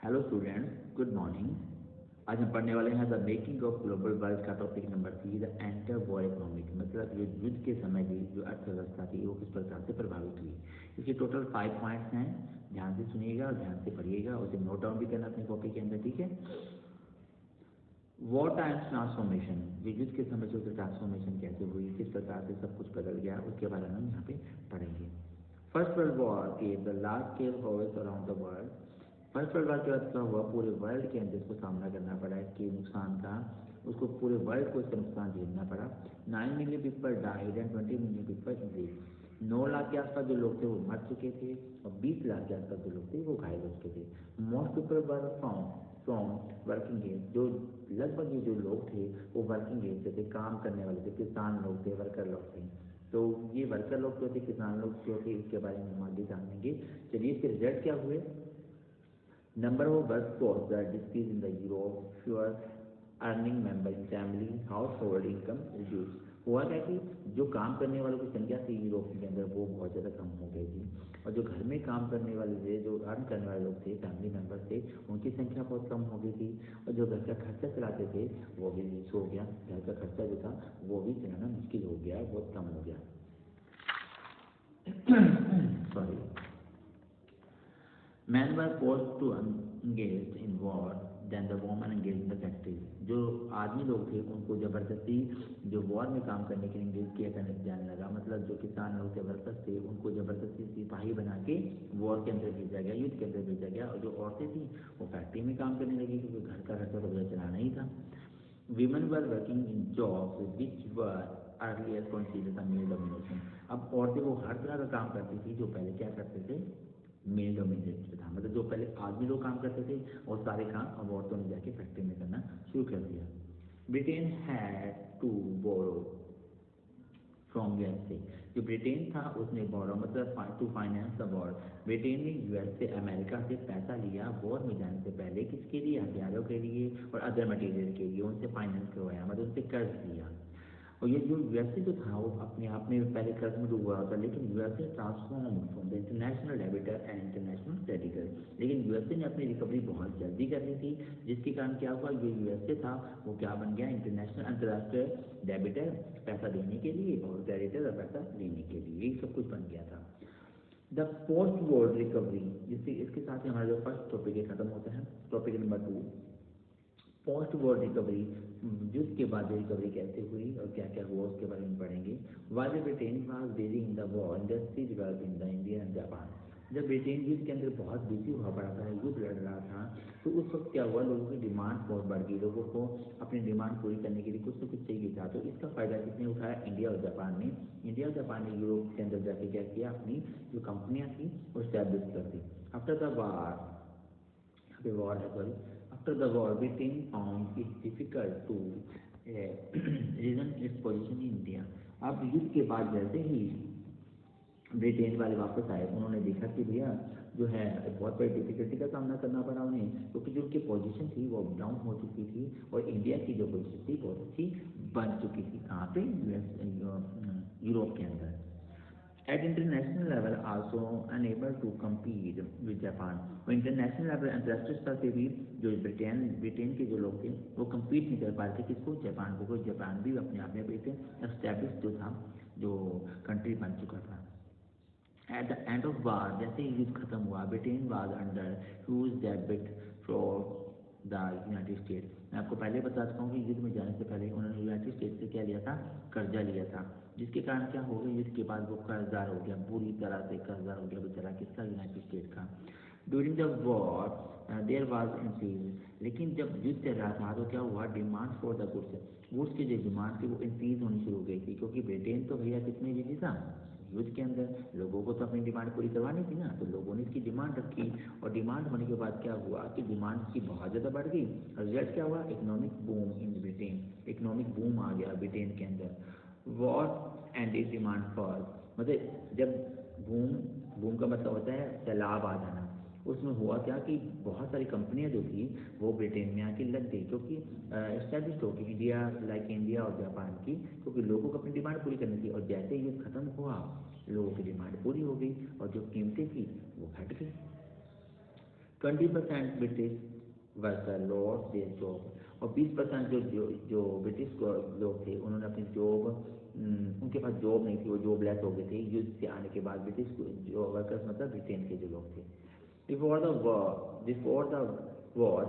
Hello students, good morning. आज हम पढ़ने वाले हैं the making of global world का topic number 3, the inter war economic. मतलब जो युद्ध के समय की जो अर्थव्यवस्था थी वो किस प्रकार से प्रभावित हुई। इसके टोटल 5 पॉइंट्स हैं, ध्यान से सुनिएगा और ध्यान से पढ़िएगा, उसे नोट डाउन भी करना अपनी कॉपी के अंदर, ठीक है। वॉर टाइम्स ट्रांसफॉर्मेशन, जो युद्ध के समय से ट्रांसफॉर्मेशन कैसे हुई, किस प्रकार से सब कुछ बदल गया, उसके बारे में हम यहाँ पे पढ़ेंगे। फर्स्ट वर्ल्ड वॉर के the large scale horse around the world. First world war के बाद क्या हुआ, पूरे वर्ल्ड के अंदर इसको सामना करना पड़ा इसके नुकसान का, उसको पूरे वर्ल्ड को इसका नुकसान झेलना पड़ा। 9 million people died and 20 million people injured. 9 lakh के आसपास जो लोग थे वो मर चुके थे और 20 लाख के आसपास जो लोग थे वो घायल हो चुके थे। Most people were from working age, जो लगभग ये जो लोग थे वो वर्किंग एज से थे, काम करने वाले थे, किसान लोग थे, वर्कर लोग थे। तो ये वर्कर लोग क्यों थे, किसान लोग क्यों थे, इसके बारे में हम आगे जानेंगे। चलिए इसके रिजल्ट क्या हुए। Number of workforce that decreased in the Europe, fewer earning member in family, household income reduced। हुआ क्या कि जो काम करने वालों की संख्या थी यूरोप के अंदर वो बहुत ज़्यादा कम हो गई थी, और जो घर में काम करने वाले थे, जो अर्न करने वाले लोग थे, फैमिली मेम्बर थे, उनकी संख्या बहुत कम हो गई थी, और जो घर का खर्चा चलाते थे वो भी रिड्यूस हो गया। घर का खर्चा जो था वो भी चलाना मुश्किल हो गया, बहुत कम हो गया। Sorry. Men were forced to engage in war than the women engaged in the factories। जो आदमी लोग थे उनको ज़बरदस्ती जो वॉर में काम करने के लिए इंगेज किया करने जाने लगा। मतलब जो किसान लोग थे, वर्कर्स थे, उनको ज़बरदस्ती सिपाही बना के वॉर के अंदर भेजा गया, युद्ध के अंदर भेजा गया, और जो औरतें थी वो फैक्ट्री में काम करने लगी क्योंकि घर का खर्चा तो वजह चलाना ही था। Women were working in jobs which were earlier considered a male domination। अब औरतें वो हर तरह का काम करती थी जो पहले क्या करते थे, मेल डोमिनेटेड था। मतलब जो पहले आदमी लोग काम करते थे और सारे काम अब औरतों ने जाके फैक्ट्री में करना शुरू कर दिया। Britain had to borrow from USA. जो ब्रिटेन था उसने बोरो मतलब to finance the war. Britain ने यूएसए अमेरिका से पैसा लिया वॉर में जाने से पहले, किसके लिए, हथियारों के लिए और अदर मटेरियल के लिए, उनसे फाइनेंस करवाया, मतलब उनसे कर्ज लिया। और ये जो यूएसए जो था वो अपने आप में पहले कर्ज में डूबा हुआ था, लेकिन USA transform from the international debtor and international creditor. लेकिन यूएसए ने अपनी रिकवरी बहुत जल्दी कर ली थी, जिसके कारण क्या हुआ, ये यूएसए था वो क्या बन गया, इंटरनेशनल अंतर्राष्ट्रीय डेबिटर, पैसा देने के लिए, और क्रेडिटर पैसा लेने के लिए, यही सब कुछ बन गया था। द पोस्ट वॉर रिकवरी, जिससे इसके साथ ही हमारा जो फर्स्ट टॉपिक है खत्म होता है। Topic number 2, post war recovery, युद्ध के बाद रिकवरी कैसे हुई और क्या क्या हुआ उसके बारे में पढ़ेंगे। While Britain was busy in the war, industry develop in the India and Japan. जब ब्रिटेन युद्ध के अंदर बहुत बिजी हुआ पड़ा था, युद्ध लड़ रहा था, तो उस वक्त क्या हुआ, लोगों की डिमांड बहुत बढ़ गई, लोगों को अपनी डिमांड पूरी करने के लिए कुछ न कुछ चाहिए था। तो इसका फ़ायदा किसने उठाया, इंडिया और जापान ने। इंडिया और जापान ने यूरोप के अंदर जाके क्या किया, अपनी जो कंपनियाँ थी वो स्टैब्लिश कर दी। आफ्टर द वार, यहाँ पे वॉर है sorry, after the war, Britain found it difficult to regain its position in India। अब युद्ध के बाद जैसे ही ब्रिटेन वाले वापस आए, उन्होंने देखा कि भैया जो है बहुत बड़ी डिफिकल्टी का सामना करना पड़ा उन्हें, क्योंकि जो उनकी पोजीशन थी वो डाउन हो चुकी थी, और इंडिया की जो पोजीशन थी बहुत अच्छी बन चुकी थी। कहाँ पे, यूरोप के अंदर। At international level also unable to compete with Japan। और इंटरनेशनल लेवल, अंतर्राष्ट्रीय स्तर पे भी जो ब्रिटेन के जो लोग थे वो compete नहीं कर पा रहे थे, किसको, जापान को। कोई जापान भी अपने आप में एक एस्टेब्लिश जो था, जो कंट्री बन चुका था। At the end of war, जैसे ही युद्ध खत्म हुआ, Britain was under huge debit for the United states. मैं आपको पहले बता चुका हूँ कि युद्ध में जाने से पहले उन्होंने यूनाइटेड स्टेट्स से क्या लिया था, कर्जा लिया था, जिसके कारण क्या हो गया, युद्ध के बाद वो कर्जदार हो गया, पूरी तरह से कर्जदार हो गया बेचारा, किसका, यूनाइटेड स्टेट का। During the war there was increase. लेकिन जब युद्ध चल रहा था तो क्या हुआ, डिमांड फॉर द गुड्स की जो डिमांड थी वो इंक्रीज होनी शुरू हो गई थी, क्योंकि ब्रिटेन तो भैया कितने बिजी था, युद्ध के अंदर। लोगों को तो अपनी डिमांड पूरी करवानी थी ना, तो लोगों ने इसकी डिमांड रखी, और डिमांड होने के बाद क्या हुआ कि डिमांड की बहुत ज़्यादा बढ़ गई। रिजल्ट क्या हुआ, economic boom in Britain. Economic boom आ गया ब्रिटेन के अंदर। War end is demand for, मतलब जब बूम का मतलब होता है सैलाब आ जाना, उसमें हुआ क्या कि बहुत सारी कंपनियां जो थी वो ब्रिटेन में आके लग गई, क्योंकि इस्टेब्लिश हो गई, इंडिया लाइक इंडिया और जापान की, क्योंकि लोगों को अपनी डिमांड पूरी करनी थी। और जैसे ही युद्ध खत्म हुआ, लोगों की डिमांड पूरी हो गई और जो कीमतें थी वो घट गई। 20% British worker lost their job, और 20% जो ब्रिटिश लोग थे उन्होंने अपनी जॉब, उनके पास जॉब नहीं थी, वो जॉबलेस हो गए थे युद्ध से आने के बाद। ब्रिटिश जो वर्कर्स मतलब ब्रिटेन के जो लोग थे। Before the war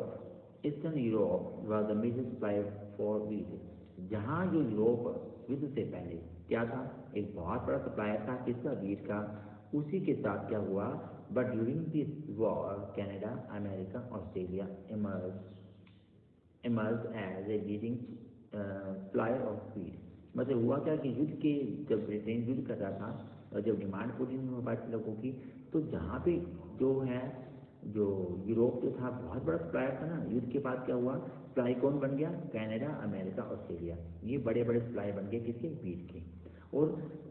eastern Europe was the major supply for wheat. जहाँ जो यूरोप युद्ध से पहले क्या था, एक बहुत बड़ा सप्लायर था किसका, वीट का। उसी के साथ क्या हुआ, but during this war Canada, America, Australia emerged as a leading supplier of wheat। मतलब हुआ क्या कि युद्ध के, जब ब्रिटेन युद्ध कर रहा था और जब डिमांड पूरी नहीं हो पाई लोगों की, तो जहाँ पे जो है, जो यूरोप जो था बहुत बड़ा सप्लायर था ना, युद्ध के बाद क्या हुआ, सप्लाई कौन बन गया, कनाडा, अमेरिका, ऑस्ट्रेलिया, ये बड़े बड़े सप्लाई बन गए किसके, वीट के। और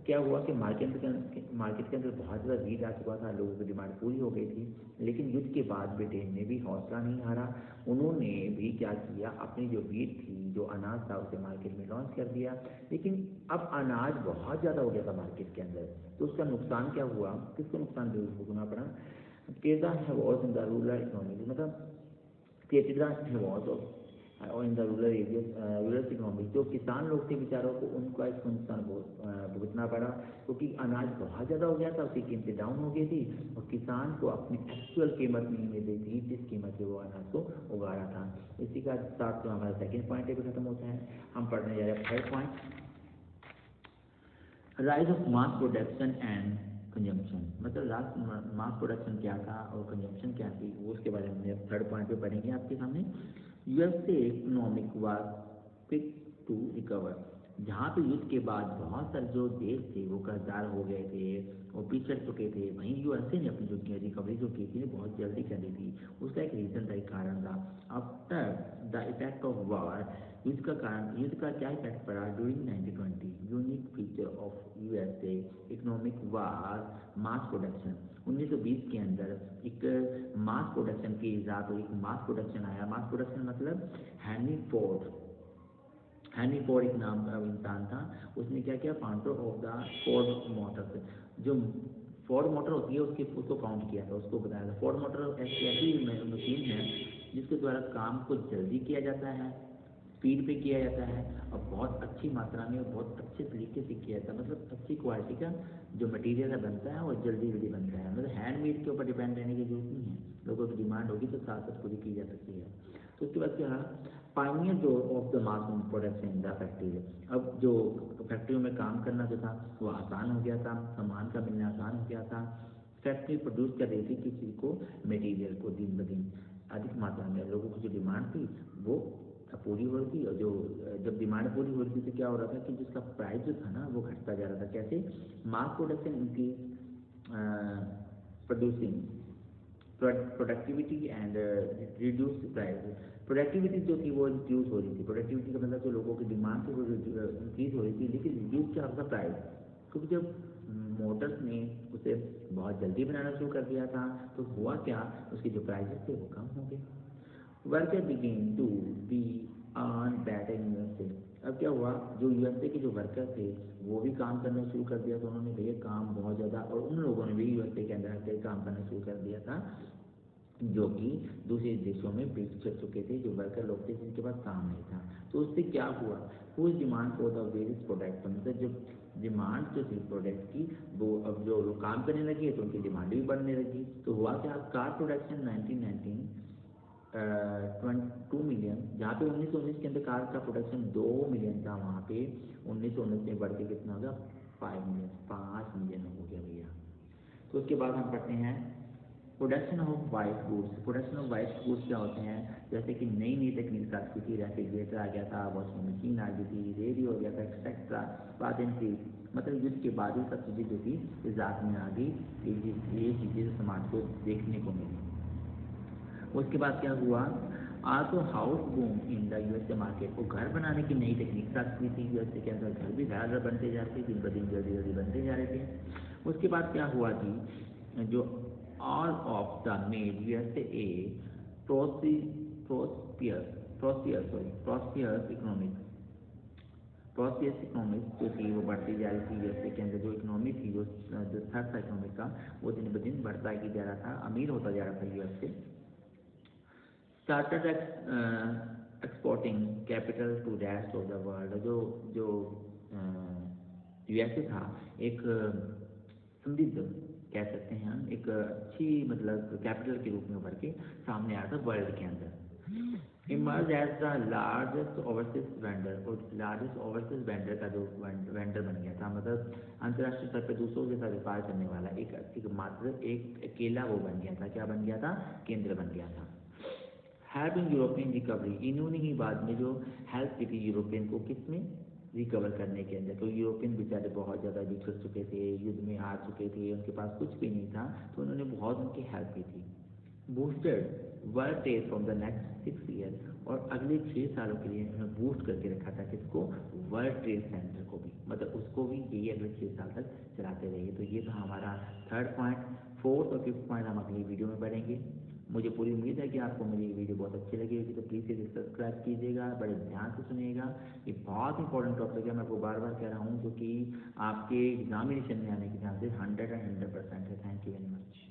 क्या हुआ कि मार्केट के अंदर बहुत ज़्यादा वीट आ चुका था, लोगों की डिमांड पूरी हो गई थी। लेकिन युद्ध के बाद ब्रिटेन ने भी हौसला नहीं हारा, उन्होंने भी क्या किया, अपनी जो वीट थी, जो अनाज था, उसे मार्केट में लॉन्च कर दिया। लेकिन अब अनाज बहुत ज़्यादा हो गया था मार्केट के अंदर, तो उसका नुकसान क्या हुआ, किसको नुकसान भुगतना पड़ा, Kerala havoc in the rural economy, मतलब केरला हैवॉज और in the rural area, rural economy, जो किसान लोग थे बेचारों को, उनका इसको नुकसान भुगतना पड़ा, क्योंकि अनाज बहुत ज़्यादा हो गया था, उसकी कीमतें डाउन हो गई थी, और किसान को अपनी एक्चुअल कीमत नहीं मिल रही थी जिस कीमत से वो अनाज को उगा रहा था। इसी का साथ तो हमारा सेकेंड पॉइंट भी खत्म होता है। हम पढ़ने जा रहे हैं third point, rise of mass production and consumption. मतलब मास प्रोडक्शन क्या था और कंजम्पशन क्या थी, वो उसके बारे में हम थर्ड पॉइंट पे पढ़ेंगे आपके सामने। USA economic was quick to recover. जहाँ पे युद्ध के बाद बहुत सारे जो देश थे वो कर्जदार हो गए थे और पिछड़ चुके थे, वहीं यूएसए ने अपनी जो रिकवरी जो की थी बहुत जल्दी कर ली थी। उसका एक रीज़न था, एक कारण था। After the effect of war, युद्ध का क्या इफेक्ट पड़ा, during 1920 unique feature of USA economic war mass production. 1920 के अंदर एक मास प्रोडक्शन की ईजाद हुई, एक मास प्रोडक्शन आया। मास प्रोडक्शन मतलब हैनी फोर्ड एक नाम का इंसान था, उसने क्या किया, founder of the Ford Motors, जो फोर्ड मोटर होती है उसको फाउंड किया था, उसको बताया था। फोर्ड मोटर ऐसी मशीन है जिसके द्वारा काम को जल्दी किया जाता है, स्पीड पे किया जाता है, और बहुत अच्छी मात्रा में और बहुत अच्छे तरीके से किया जाता है। मतलब अच्छी क्वालिटी का जो मटेरियल बनता है और जल्दी जल्दी बनता है। मतलब हैंडमेड के ऊपर डिपेंड रहने की जरूरत नहीं है, लोगों की डिमांड होगी तो साथ साथ पूरी की जा सकती है। तो उसके बाद क्या, पाइनियर जो of the mass production in the factory. अब जो फैक्ट्रियों में काम करना जो था वो आसान हो गया था, सामान का मिलना आसान हो गया था। फैक्ट्री प्रोड्यूस कर रही थी किसी को, मटेरियल को दिन ब दिन अधिक मात्रा में, लोगों की जो डिमांड थी वो पूरी हो रही थी। और जो जब डिमांड पूरी हो रही थी तो क्या हो रहा था कि जिसका प्राइस जो था ना वो घटता जा रहा था। कैसे, mass production increase producing productivity and reduce price. Productivity जो थी वो रिड्यूस हो रही थी, प्रोडक्टिविटी का मतलब जो लोगों की डिमांड थी वो इंक्रीज हो रही थी, लेकिन रिड्यूस क्या होता प्राइस, क्योंकि जब मोटर्स ने उसे बहुत जल्दी बनाना शुरू कर दिया था तो हुआ क्या, उसके जो प्राइजेस थे वो कम हो गए। Worker begin to be earn better in USA. अब क्या हुआ, जो यूएसए के जो वर्कर थे वो भी काम करना शुरू कर दिया, तो उन्होंने भैया काम बहुत ज़्यादा, और उन लोगों ने भी यूएसए के अंदर आकर काम करना शुरू कर दिया था जो कि दूसरे देशों में पिछड़ चुके थे, जो वर्कर लोग थे जिनके पास काम नहीं था। तो उससे क्या हुआ, huge demand for the various product, मतलब जब डिमांड जो थी प्रोडक्ट की, वो अब जो लोग काम करने लगे तो उनकी डिमांड भी बढ़ने लगी। तो हुआ क्या, कार प्रोडक्शन 1919 2 मिलियन, जहाँ पे 1919 के अंदर कार का प्रोडक्शन 2 मिलियन था, वहाँ पे 1919 में बढ़ के कितना हो गया, 5 मिलियन हो गया भैया। तो उसके बाद हम पढ़ते हैं production of white goods. Production of white goods क्या होते हैं, जैसे कि नई नई तकनीक आ चुकी थी, रेफ्रिजरेटर आ गया था, वॉशिंग मशीन आ गई थी, रेडियो हो गया था, एक्सेट्रा। बाद मतलब युद्ध के बाद ही सब चीज़ें जो थी इजाद में आ गई, ये चीज़ें समाज को देखने को मिली। उसके बाद क्या हुआ, also house boom in the USA market. वो घर बनाने की नई टेक्निक आ चुकी थी यूएसए के अंदर, घर भी ज़्यादा बनते जा रहे थे, दिन ब दिन जल्दी जल्दी बनते जा रहे थे। उसके बाद क्या हुआ जी, जो all of the made USA prosperous economic जो थी वो बढ़ती जा रही थी। यूएसए के अंदर जो इकोनॉमी थी, जो स्तर था इकोनॉमिक का, वो दिन ब दिन बढ़ता ही जा रहा था, अमीर होता जा रहा था USA. Started exporting capital to rest of the world. जो जो यूएसए था एक समृद्ध कह सकते हैं हम, एक अच्छी मतलब कैपिटल के रूप में उभर के सामने आया था वर्ल्ड के अंदर। Emerge as the largest overseas vendor, और लार्जेस्ट ओवरसीज वेंडर का जो वेंडर बन गया था, मतलब अंतर्राष्ट्रीय स्तर पर दूसरों के साथ व्यापार करने वाला एक मात्र एक अकेला वो बन गया था। क्या बन गया था? केंद्र बन गया था। हेल्पिंग यूरोपियन रिकवरी, इन्होंने ही बाद में जो हेल्प की थी यूरोपियन को, किसमें? रिकवर करने के अंदर। तो यूरोपियन बेचारे बहुत ज़्यादा बिछड़ चुके थे, युद्ध में हार चुके थे, उनके पास कुछ भी नहीं था, तो उन्होंने बहुत उनकी हेल्प की थी। Boosted world trade from the next 6 year, और अगले 6 सालों के लिए उन्होंने बूस्ट करके रखा था किसको? वर्ल्ड ट्रेड सेंटर को भी, मतलब उसको भी यही अगले 6 साल तक चलाते रहिए। तो ये था हमारा थर्ड पॉइंट। फोर्थ और फिफ्थ पॉइंट हम अगली वीडियो में पढ़ेंगे। मुझे पूरी उम्मीद है कि आपको मेरी वीडियो बहुत अच्छी लगी होगी, तो प्लीज़ इसे सब्सक्राइब कीजिएगा, बड़े ध्यान से सुनिएगा। ये बहुत इंपॉर्टेंट टॉपिक है, मैं आपको बार बार कह रहा हूँ, जो कि आपके एग्जामिनेशन में आने के चांसेस 100% है। Thank you very much.